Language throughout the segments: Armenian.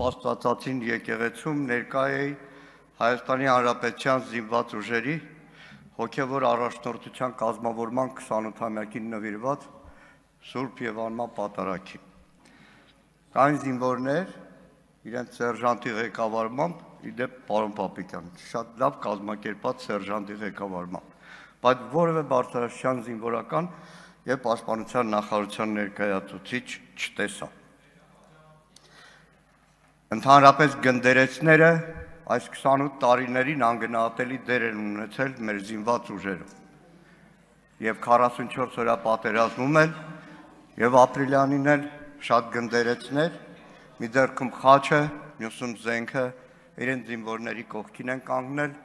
Աստվածածին եկեղեցում ներկա էի Հայաստանի Հանրապետության զինված ուժերի հոգևոր առաջնորդության կազմավորման 28-ամյակին նվիրված Սուրբ եւ անմահ պատարագին։ Կային զինվորներ, իրենց սերժանտի ղեկավարմամբ, իդեպ պարոն Պապիկյան, շատ լավ կազմակերպած սերժանտի ղեկավարմամբ, բայց որևէ բարձրաստիճան զինվորական եւ պաշտպանության նախարարության ներկայացուցիչ չտեսա։ Ընդհանրապես գնդերեցները այս 28 տարիներին անգնահատելի դեր են ունեցել մեր զինված ուժերում։ Եվ 44 օրյա պատերազմում էլ եւ ապրիլյանին էլ շատ գնդերեցներ, մի ձեռքում խաչը, մյուսում զենքը իրեն զինվորների կողքին են կանգնել,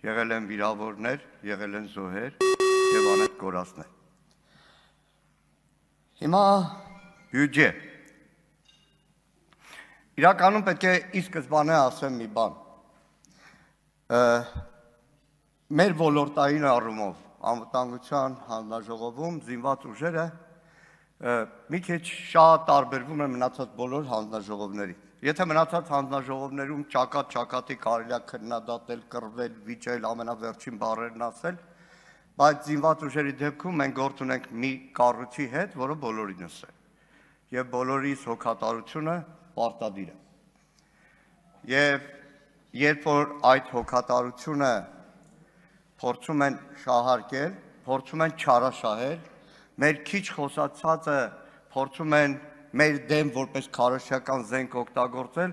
եղել են վիրավորներ, եղել են զոհեր եւ անհետ կորածներ։ Հիմա բյուջե։ Իրականում պետք է ի սկզբանե ասեմ մի բան։ Մեր ոլորտային առումով անվտանգության հանձնաժողովում զինված ուժերը մի քիչ շատ տարբերվում են մնացած բոլոր հանձնաժողովներից։ Եթե մնացած հանձնաժողովներում ճակատի կարելի է քննադատել, կռվել, վիճել, ամենավերջին բառերն ասել, բայց զինված ուժերի դեպքում մենք գործ ունենք մի կառույցի հետ, որը բոլորինս է, եւ բոլորիս հոգատարությունը պարտադիր է։ Եվ երբ որ այդ հոգատարությունը փորձում են շահարկել, փորձում են չարաշահել, մեր քիչ խոսացածը փորձում են մեր դեմ որպես քարոզչական զենք օգտագործել,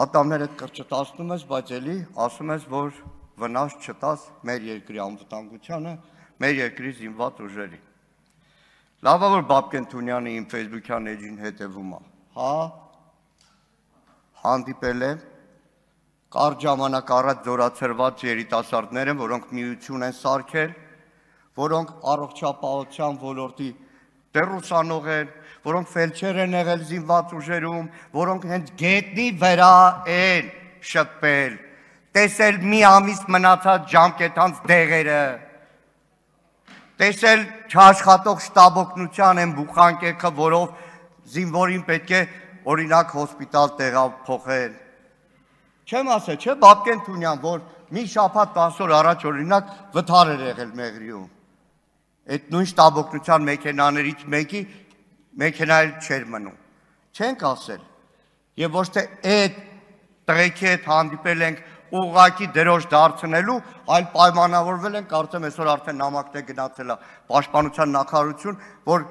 ատամները կրճտացնում ես, բայց էլի ասում ես, որ վնաս չտաս մեր երկրի անվտանգությանը, մեր երկրի զինված ուժերին։ Լավ է, որ Բաբկեն Թունյանը իմ Facebook-յան էջին հետևում է։ Հա, հանդիպել եմ, կարճ ժամանակ առաջ զորացրված երիտասարդներ են, որոնք միություն են սարքել, որոնք առողջապահության ոլորտի դեռ ուսանող են, որոնք ֆելչեր են եղել զինված ուժերում, որոնք հենց գետնի վրա են շփվել, տեսել մի ամիս մնացած ժամկետանց դեղերը, տեսել չաշխատող շտաբօգնության են բուխանկեքը, որով զինվորին պետք է օրինակ հոսպիտալ տեղափոխել։ Չեմ ասել, չէ, Բաբկեն Թունյան, որ մի շաբաթ 10 օր առաջ օրինակ վթար էր եղել Մեղրիում։ Այդ նույն շտաբօգնության մեքենաներից մեկի մեքենայել չէր մնում։ Չենք ասել։ Եվ ոչ թե այդ տղեկի հետ հանդիպել ենք ուղղակի դրոշ դարձնելու, այլ պայմանավորվել են, կարծեմ այսօր արդեն նամակն է գնացել է Պաշտպանության նախարարություն, որ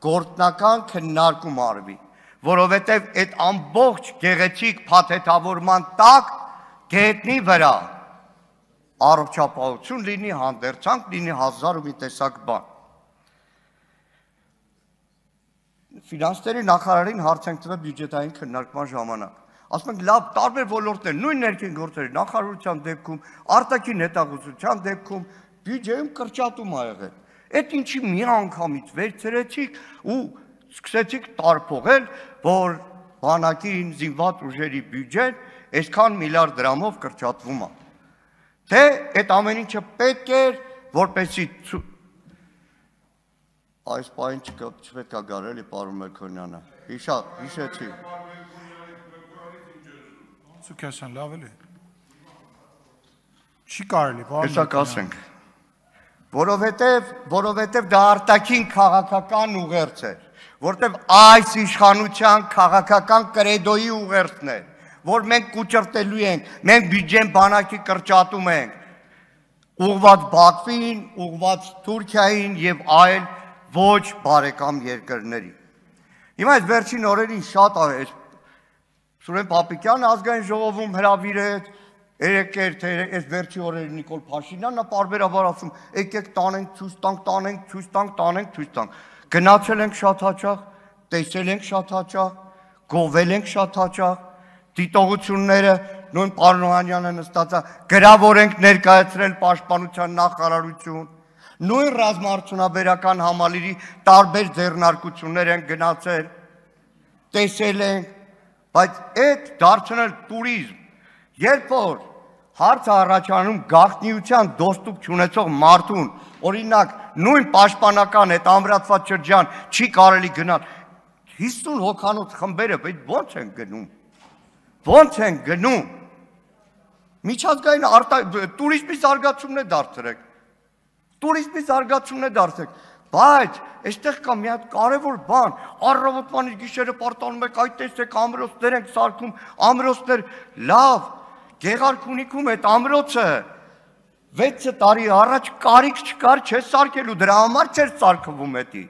գործնական քննարկում արվի, որովհետև այդ ամբողջ գեղեցիկ փաթեթավորման տակ գետնի վրա առողջապահություն լինի, հանդերձանք լինի, 1000 ու մի տեսակ բան։ Ֆինանսների նախարարին հարց ենք տվել բյուջետային քննարկման ժամանակ։ Ասում ենք լավ, տարբեր ոլորտներ, նույն ներքին գործերի նախարարության դեպքում, արտաքին հետախուզության դեպքում բյուջեում կրճատում ա եղել։ Այդ ինչի մի անգամից վերցրեցիք ու սկսեցիք տարփողել, որ բանակին զինված ուժերի բյուջեն այսքան միլիարդ դրամով կրճատվում է։ Թե այդ ամեն ինչը պետք էր, որպեսզի այս պայն չպետք է գար էլի պարոն Մելքոնյանը։ Հիշեցի։ Սուքասյան, լավ էլի։ Չի կարելի, պարոն Հեսա կասենք։ Որովհետև դա արտաքին քաղաքական ուղերձ էր, որովհետև այս իշխանության քաղաքական կրեդոյի ուղերձն է, որ մենք կուճրտելու ենք, մենք բյուջեն բանակի կրճատում ենք, ուղղված Բաքվին, ուղղված Թուրքիային եւ այլ ոչ բարեկամ երկրների։ Հիմա այս վերջին օրերին շատ է Սուրեն Պապիկյանը ազգային ժողովում հրավիրեց, երեկեր թե այս վերջի օրերին Նիկոլ Փաշինյանն է պարբերաբար ասում, եկեք տանենք, ցույց տանք, տանենք, ցույց տանք, տանենք, ցույց տանք։ Գնացել ենք շատ հաճախ, տեսել ենք շատ հաճախ, գովել ենք շատ հաճախ, դիտողությունները նույն պարոն Օհանյանը նստած է, գրավոր ենք ներկայացրել Պաշտպանության նախարարություն, նույն ռազմաարդյունաբերական համալիրի տարբեր ձեռնարկություններ են գնացել, տեսել ենք, բայց այդ դարձնել տուրիզմ, երբ որ հարց առաջանում գաղտնիության դոստուկ չունեցող մարդուն, օրինակ նույն պաշտպանական այդ ամրացված շրջան չի կարելի գնալ, 50 հոգանոց խմբերը ոնց են գնում, Ոնց են գնում։ Միջազգային տուրիզմի զարգացումն է դարձրեք։ Տուրիզմի զարգացումն է դարձրեք։ Բայց այստեղ կա մի հատ կարևոր բան, առավոտվանից գիշերը պարտանում եք, այդ տեսեք ամրոցներ ենք սարքում, ամրոցներ լավ, Գեղարքունիքում այդ ամրոցը 6 տարի առաջ կարիք չկար, չէ սարքելու, դրա համար չէր սարքվում էդի։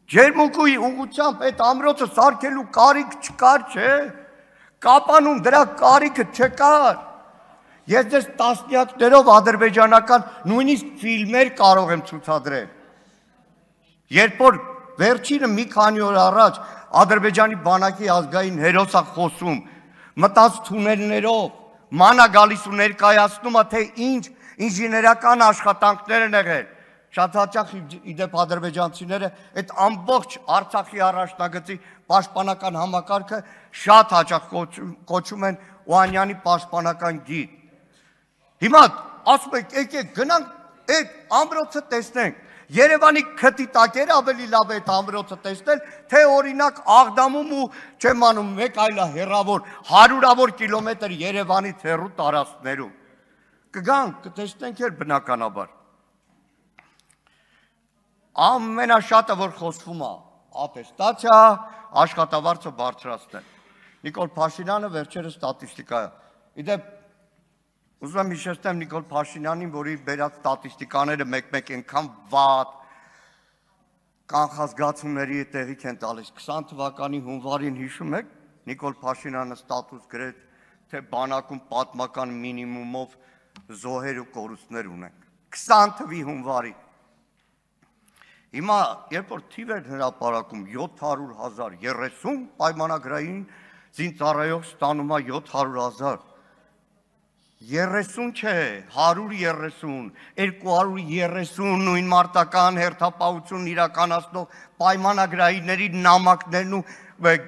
Ջերմուկուի ուղղությամբ այդ ամրոցը սարքելու կարիք չկար, չէ։ Կապանում դրա կարիքը չկար։ Ես ձեզ տասնյակներով ադրբեջանական նույնիսկ ֆիլմեր կարող եմ ցուցադրել։ Երբ որ վերջինը մի քանի օր առաջ Ադրբեջանի բանակի ազգային հերոսա խոսում, մտած թունելներով, մանա գալիս ու ներկայացնում է, թե ինչ ինժեներական աշխատանքներ են եղել։ Շատ հաճախ իդեպ ադրբեջանցիները այդ ամբողջ Արցախի առաջնագծի պաշտպանական համակարգը շատ հաճախ կոչում են Օհանյանի պաշտպանական գիծ։ Հիմա ասում եք, եկեք գնանք այդ ամրոցը տեսնենք։ Երևանի քթի տակերը ավելի լավ է այդ ամրոցը տեսնել, թե օրինակ Աղդամում ու չեմ անում մեկ այլ հեռավոր հարյուրավոր կիլոմետր Երևանից հեռու տարածքներում։ Կգանք, կտեսնենք էլ բնականաբար։ Ամենաշատը, որ խոսվում է, ատեստացիա, աշխատավարձը բարձրացնել։ Նիկոլ Փաշինյանը վերջերս ստատիստիկա է։ Իդեպ ուզում եմ հիշեցնեմ Նիկոլ Փաշինյանին, որի բերած ստատիստիկաները մեկ-մեկ այնքան վատ կանխազգացումների տեղիք են տալիս։ 20 թվականի հունվարին հիշում եք, Նիկոլ Փաշինյանը ստատուս գրեց, թե բանակում պատմական մինիմումով զոհեր ու կորուստներ ունենք։ 20 թվականի հունվարի։ Հիմա, երբ որ թիվեր հրապարակում 700,000, 30 պայմանագրային զինծառայող ստանում է 700,000, 30 չէ, 130, 230 նույն մարտական հերթապահություն իրականացնող պայմանագրայինների նամակներն ու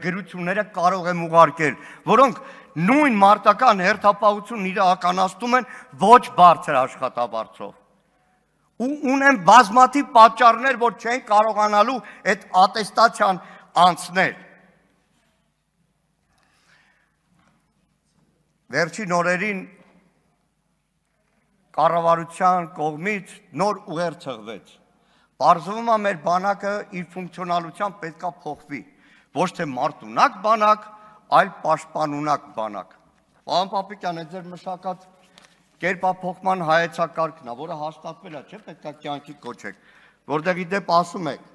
գրությունները կարող եմ ուղարկել, որոնք նույն մարտական հերթապահություն իրականացնում են ոչ բարձր աշխատավարձով։ Ու ունեն բազմաթիվ պատճառներ, որ չեն կարողանալու այդ ատեստացիան անցնել։ Վերջին օրերին կառավարության կողմից նոր ուղեր ցղվեց։ Պարզվում է մեր բանակը իր ֆունկցիոնալությամբ պետքա փոխվի, ոչ թե մարտունակ բանակ, այլ պաշտպանունակ բանակ։ Պարոն Պապիկյան, այդ ձեր մշակած կերպափոխման հայեցակարգն է, որը հաստատվել է, չէ՞ պետքա կյանքի կոչեք, որտեղ իդեպ ասում եք,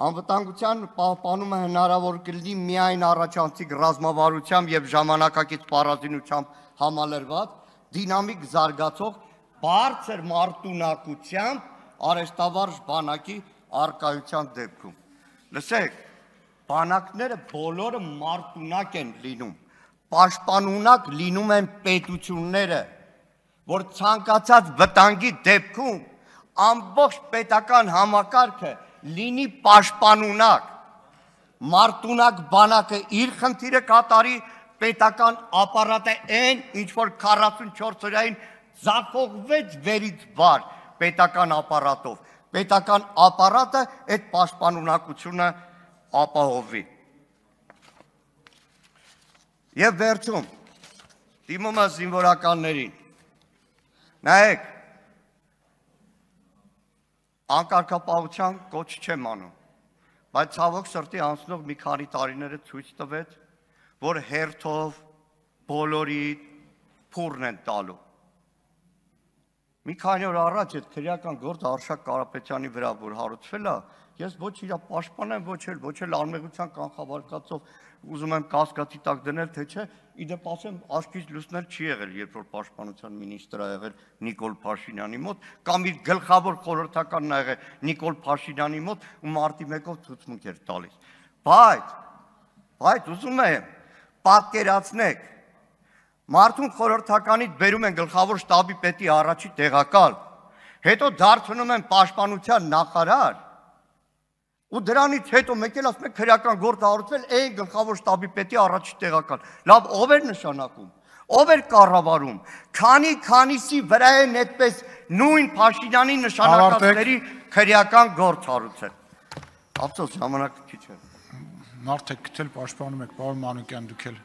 անվտանգության պահպանումը հնարավոր կլինի միայն առաջանցիկ ռազմավարությամբ եւ ժամանակակից պարազինությամբ համալրված, դինամիկ զարգացող, բարձր մարտունակությամբ արհեստավարժ բանակի առկայության դեպքում։ Լսեք, բանակները բոլորը մարտունակ են լինում, պաշտպանունակ լինում են պետությունները, որ ցանկացած վտանգի դեպքում ամբողջ պետական համակարգը լինի պաշտպանունակ, մարտունակ բանակը իր խնդիրը կատարի, պետական ապարատը այն, ինչ որ 44 օրային ձախողվեց վերից վար պետական ապարատով, պետական ապարատը այդ պաշտպանունակությունը ապահովի։ Եվ վերջում, դիմում է զինվորականներին, նայեք, անկարգապահության կոչ չեմ անում, բայց ցավոք սրտի անցնող մի քանի տարիները ցույց տվեց, որ հերթով բոլորի փուրն են տալու։ Մի քանի օր առաջ այդ քրեական գործը Արշակ Կարապետյանի վրա որ հարուցվել է, ես ոչ իր պաշտպան եմ, ոչ էլ անմեղության կանխավարկածով ուզում եմ կասկածի տակ դնել, թե չէ, իդեպ ասեմ, աչքից լուսնել չի եղել, երբ որ պաշտպանության մինիստր ա եղել Նիկոլ Փաշինյանի մոտ, կամ իր գլխավոր խորհրդականն ա եղել Նիկոլ Փաշինյանի մոտ ու մարտի 1-ով ցուցմունք էր տալիս։ Բայց ուզում եմ պատկերացնեք, մարդուն խորհրդականից բերում են գլխավոր շտաբի պետի առաջի տեղակալ, հետո դարձնում են պաշտպանության նախարար, ու դրանից հետո մեկ էլ ասում եք քրեական գործ հարուցվել այն գլխավոր շտաբի պետի առաջի տեղակալ։ Լավ, ով էր նշանակում, ով էր կառավարում, քանիսի վրա են այդպես նույն Փաշինյանի նշանակածների քրեական գործ հարուցել։ Ափսոս ժամանակը քիչ է։ Մարդ եք գտել, պաշտպանում եք, պարոն Մանուկյան, դուք էլ։